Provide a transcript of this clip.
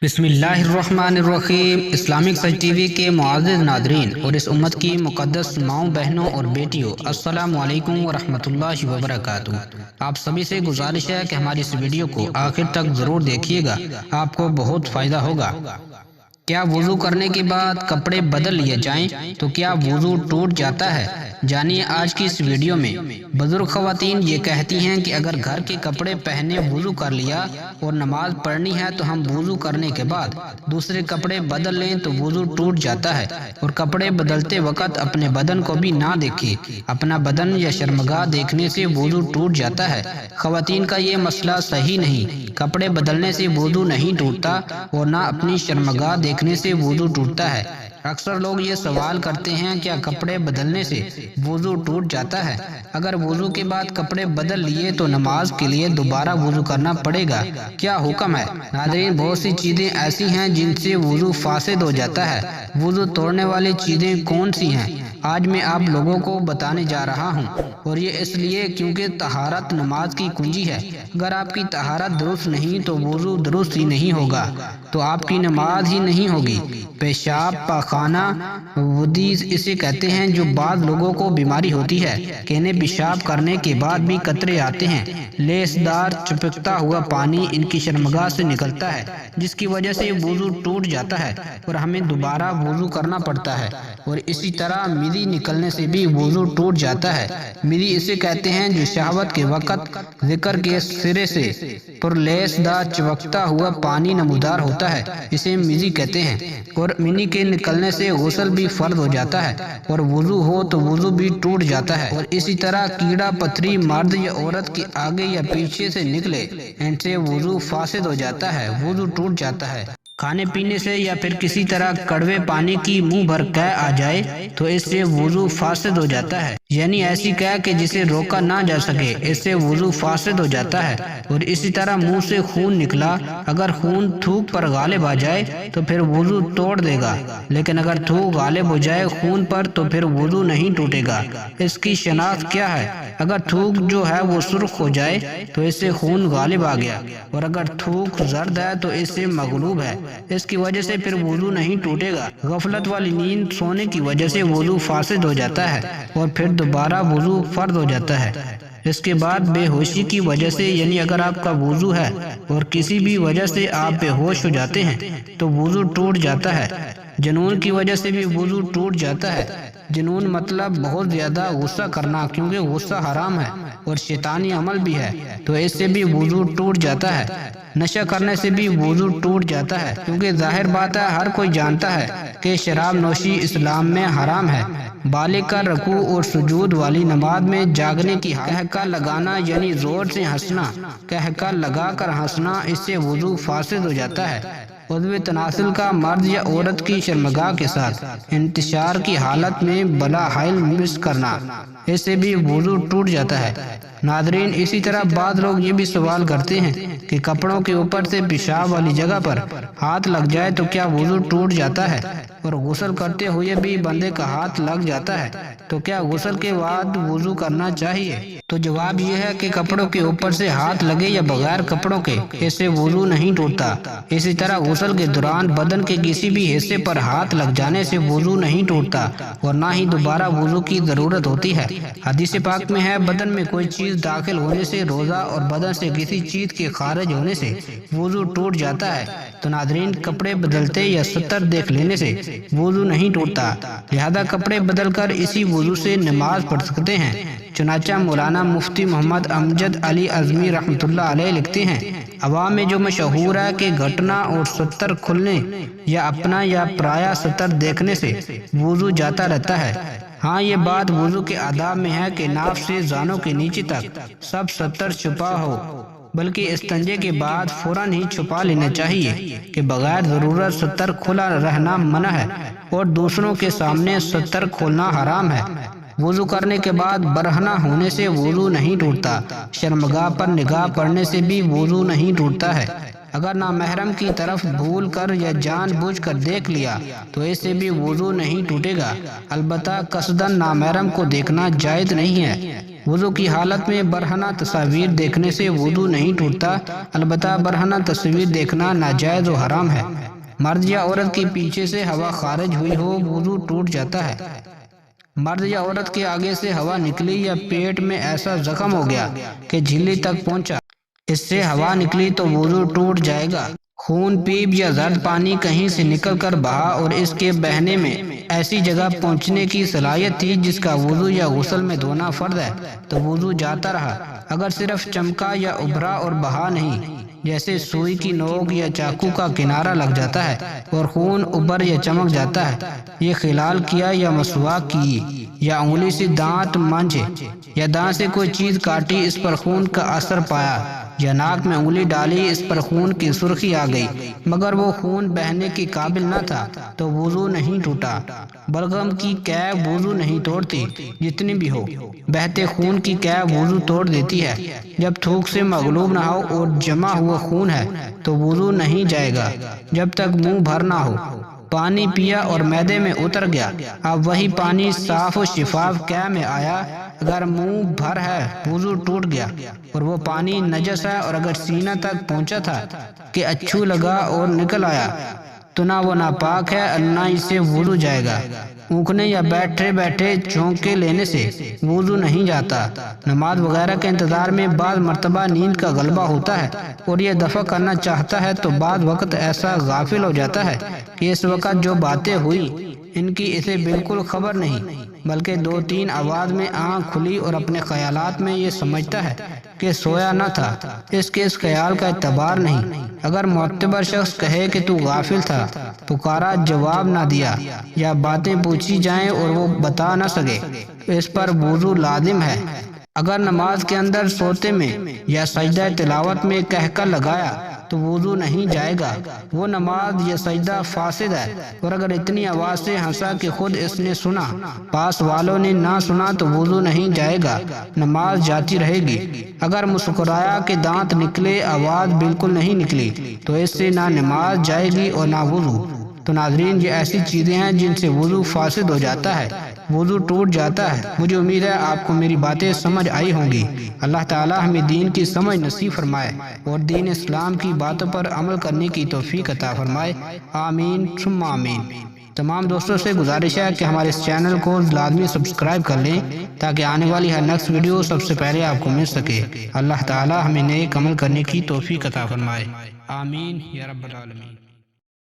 بسم اللہ الرحمن الرحیم۔ اسلامک سچ ٹی وی کے معزز ناظرین اور اس امت کی مقدس ماؤں بہنوں اور بیٹیوں، السلام علیکم ورحمۃ اللہ وبرکاتہ۔ آپ سبھی سے گزارش ہے کہ ہماری اس ویڈیو کو آخر تک ضرور دیکھیے گا، آپ کو بہت فائدہ ہوگا۔ کیا وضو کرنے کے بعد کپڑے بدل لیے جائیں تو کیا وضو ٹوٹ جاتا ہے؟ جانیے آج کی اس ویڈیو میں۔ بزرگ خواتین یہ کہتی ہیں کہ اگر گھر کے کپڑے پہنے وضو کر لیا اور نماز پڑھنی ہے تو ہم وضو کرنے کے بعد دوسرے کپڑے بدل لیں تو وضو ٹوٹ جاتا ہے، اور کپڑے بدلتے وقت اپنے بدن کو بھی نہ دیکھیں۔ اپنا بدن یا شرمگاہ دیکھنے سے وضو ٹوٹ جاتا ہے۔ خواتین کا یہ مسئلہ صحیح نہیں، کپڑے بدلنے سے وضو نہیں ٹوٹتا اور نہ اپنی شرمگاہ دیکھنے سے وضو ٹوٹتا ہے۔ اکثر لوگ یہ سوال کرتے ہیں کیا کپڑے بدلنے سے وضو ٹوٹ جاتا ہے؟ اگر وضو کے بعد کپڑے بدل لیے تو نماز کے لیے دوبارہ وضو کرنا پڑے گا، کیا حکم ہے؟ ناظرین، بہت سی چیزیں ایسی ہیں جن سے وضو فاسد ہو جاتا ہے۔ وضو توڑنے والی چیزیں کون سی ہیں؟ آج میں آپ لوگوں کو بتانے جا رہا ہوں، اور یہ اس لیے کیونکہ طہارت نماز کی کنجی ہے۔ اگر آپ کی طہارت درست نہیں تو وضو درست ہی نہیں ہوگا، تو آپ کی نماز ہی نہیں ہوگی۔ پیشاب، پاخانہ، ودی اسے کہتے ہیں، جو بعض لوگوں کو بیماری ہوتی ہے کہ انہیں پیشاب کرنے کے بعد بھی قطرے آتے ہیں۔ لیس دار چپکتا ہوا پانی ان کی شرمگاہ سے نکلتا ہے، جس کی وجہ سے وضو ٹوٹ جاتا ہے اور ہمیں دوبارہ وضو کرنا پڑتا ہے۔ اور اسی طرح مدی نکلنے سے بھی وضو ٹوٹ جاتا ہے۔ مدی اسے کہتے ہیں جو شہوت کے وقت ذکر کے سرے سے پر لیس دار چپکتا ہوا پانی نمودار ہوتا ہے، اسے مدی کہتے ہیں۔ اور منی کے نکلنے سے غسل بھی فرض ہو جاتا ہے، اور وضو ہو تو وضو بھی ٹوٹ جاتا ہے۔ اور اسی طرح کیڑا پتھری مرد یا عورت کے آگے یا پیچھے سے نکلے، ان سے وضو فاسد ہو جاتا ہے، وضو ٹوٹ جاتا ہے۔ کھانے پینے سے یا پھر کسی طرح کڑوے پانی کی منہ بھر قے آ جائے تو اس سے وضو فاسد ہو جاتا ہے، یعنی ایسی قے کہ جسے روکا نہ جا سکے، اس سے وضو فاسد ہو جاتا ہے۔ اور اسی طرح منہ سے خون نکلا، اگر خون تھوک پر غالب آ جائے تو پھر وضو توڑ دے گا، لیکن اگر تھوک غالب ہو جائے خون پر تو پھر وضو نہیں ٹوٹے گا۔ اس کی شناخت کیا ہے؟ اگر تھوک جو ہے وہ سرخ ہو جائے تو اس سے خون غالب آ گیا، اور اگر تھوک زرد ہے تو اس سے مغلوب ہے، اس کی وجہ سے پھر وضو نہیں ٹوٹے گا۔ غفلت والی نیند سونے کی وجہ سے وضو فاسد ہو جاتا ہے اور پھر دوبارہ وضو فرض ہو جاتا ہے۔ اس کے بعد بے ہوشی کی وجہ سے، یعنی اگر آپ کا وضو ہے اور کسی بھی وجہ سے آپ بے ہوش ہو جاتے ہیں تو وضو ٹوٹ جاتا ہے۔ جنون کی وجہ سے بھی وضو ٹوٹ جاتا ہے۔ جنون مطلب بہت زیادہ غصہ کرنا، کیونکہ غصہ حرام ہے اور شیطانی عمل بھی ہے، تو اس سے بھی وضو ٹوٹ جاتا ہے۔ نشہ کرنے سے بھی وضو ٹوٹ جاتا ہے، کیونکہ ظاہر بات ہے ہر کوئی جانتا ہے کہ شراب نوشی اسلام میں حرام ہے۔ بالغ کا رکوع اور سجود والی نماز میں جاگنے کی کہکہ لگانا، یعنی زور سے ہنسنا، کہکہ لگا کر ہنسنا، اس سے وضو فاسد ہو جاتا ہے۔ عضو تناسل کا مرد یا عورت کی شرمگاہ کے ساتھ انتشار کی حالت میں بلا حائل مس کرنا، اس سے بھی وضو ٹوٹ جاتا ہے۔ ناظرین، اسی طرح بعض لوگ یہ بھی سوال کرتے ہیں کہ کپڑوں کے اوپر سے پیشاب والی جگہ پر ہاتھ لگ جائے تو کیا وضو ٹوٹ جاتا ہے؟ اور غسل کرتے ہوئے بھی بندے کا ہاتھ لگ جاتا ہے تو کیا غسل کے بعد وضو کرنا چاہیے؟ تو جواب یہ ہے کہ کپڑوں کے اوپر سے ہاتھ لگے یا بغیر کپڑوں کے، اس سے وضو نہیں ٹوٹتا۔ اسی طرح غسل کے دوران بدن کے کسی بھی حصے پر ہاتھ لگ جانے سے وضو نہیں ٹوٹتا اور نہ ہی دوبارہ وضو کی ضرورت ہوتی ہے۔ حدیث پاک میں ہے، بدن میں کوئی چیز داخل ہونے سے روزہ اور بدن سے کسی چیز کے خارج ہونے سے وضو ٹوٹ جاتا ہے۔ تو ناظرین، کپڑے بدلتے یا ستر دیکھ لینے سے وضو نہیں ٹوٹتا، لہذا کپڑے بدل کر اسی وضو سے نماز پڑھ سکتے ہیں۔ چنانچہ مولانا مفتی محمد امجد علی اعظمی رحمۃ اللہ علیہ لکھتے ہیں، عوام میں جو مشہور ہے کہ گھٹنا اور ستر کھلنے یا اپنا یا پرایا ستر دیکھنے سے وضو جاتا رہتا ہے۔ ہاں، یہ بات وضو کے آداب میں ہے کہ ناف سے زانوں کے نیچے تک سب ستر چھپا ہو، بلکہ استنجے کے بعد فوراً ہی چھپا لینا چاہیے کہ بغیر ضرورت ستر کھلا رہنا منع ہے اور دوسروں کے سامنے ستر کھولنا حرام ہے۔ وضو کرنے کے بعد برہنہ ہونے سے وضو نہیں ٹوٹتا۔ شرمگاہ پر نگاہ پڑنے سے بھی وضو نہیں ٹوٹتا ہے۔ اگر نامحرم کی طرف بھول کر یا جان بوجھ کر دیکھ لیا تو اس سے بھی وضو نہیں ٹوٹے گا، البتہ قصداً نامحرم کو دیکھنا جائز نہیں ہے۔ وضو کی حالت میں برہنہ تصاویر دیکھنے سے وضو نہیں ٹوٹتا، البتہ برہنہ تصویر دیکھنا ناجائز و حرام ہے۔ مرد یا عورت کے پیچھے سے ہوا خارج ہوئی ہو، وضو ٹوٹ جاتا ہے۔ مرد یا عورت کے آگے سے ہوا نکلی یا پیٹ میں ایسا زخم ہو گیا کہ جھلی تک پہنچا، اس سے ہوا نکلی تو وضو ٹوٹ جائے گا۔ خون، پیپ یا زرد پانی کہیں سے نکل کر بہا اور اس کے بہنے میں ایسی جگہ پہنچنے کی صلاحیت تھی جس کا وضو یا غسل میں دھونا فرض ہے تو وضو جاتا رہا۔ اگر صرف چمکا یا ابھرا اور بہا نہیں، جیسے سوئی کی نوک یا چاقو کا کنارہ لگ جاتا ہے اور خون ابھر یا چمک جاتا ہے، یہ خلال کیا یا مسواک کی یا انگلی سے دانت مانجھے یا دانت سے کوئی چیز کاٹی، اس پر خون کا اثر پایا یا ناک میں انگلی ڈالی، اس پر خون کی سرخی آ گئی مگر وہ خون بہنے کے قابل نہ تھا تو وضو نہیں ٹوٹا۔ بلغم کی کیب وضو نہیں توڑتی، جتنی بھی ہو، بہتے خون کی کیب وضو توڑ دیتی ہے۔ جب تھوک سے مغلوب نہ ہو اور جمع ہوا خون ہے تو وضو نہیں جائے گا جب تک منہ بھر نہ ہو۔ پانی پیا اور معدے میں اتر گیا، اب وہی پانی صاف و شفاف کیب میں آیا، اگر منہ بھر ہے وضو ٹوٹ گیا اور وہ پانی نجس ہے، اور اگر سینہ تک پہنچا تھا کہ اچھو لگا اور نکل آیا تو نہ وہ ناپاک ہے نہ اس سے وضو جائے گا۔ اونکنے یا بیٹھے بیٹھے چونکے لینے سے وضو نہیں جاتا۔ نماز وغیرہ کے انتظار میں بعض مرتبہ نیند کا غلبہ ہوتا ہے اور یہ دفع کرنا چاہتا ہے تو بعض وقت ایسا غافل ہو جاتا ہے کہ اس وقت جو باتیں ہوئی ان کی اسے بالکل خبر نہیں، بلکہ 2-3 آواز میں آنکھ کھلی اور اپنے خیالات میں یہ سمجھتا ہے کہ سویا نہ تھا، اس کے اس خیال کا اعتبار نہیں۔ اگر معتبر شخص کہے کہ تو غافل تھا، پکارا جواب نہ دیا، یا باتیں پوچھی جائیں اور وہ بتا نہ سکے تو اس پر وضو لازم ہے۔ اگر نماز کے اندر سوتے میں یا سجدہ تلاوت میں کہکہ لگایا تو وضو نہیں جائے گا، وہ نماز یا سجدہ فاسد ہے۔ اور اگر اتنی آواز سے ہنسا کہ خود اس نے سنا، پاس والوں نے نہ سنا تو وضو نہیں جائے گا، نماز جاتی رہے گی۔ اگر مسکرایا کہ دانت نکلے، آواز بالکل نہیں نکلی تو اس سے نہ نماز جائے گی اور نہ وضو۔ تو ناظرین، یہ ایسی چیزیں ہیں جن سے وضو فاسد ہو جاتا ہے، وضو ٹوٹ جاتا ہے۔ مجھے امید ہے آپ کو میری باتیں سمجھ آئی ہوں گی۔ اللہ تعالی ہمیں دین کی سمجھ نصیب فرمائے اور دین اسلام کی باتوں پر عمل کرنے کی توفیق عطا فرمائے، آمین ثم آمین۔ تمام دوستوں سے گزارش ہے کہ ہمارے اس چینل کو لازمی سبسکرائب کر لیں تاکہ آنے والی ہر نیکسٹ ویڈیو سب سے پہلے آپ کو مل سکے۔ اللہ تعالی ہمیں نیک عمل کرنے کی توفیق عطا فرمائے، آمین یا رب العالمین۔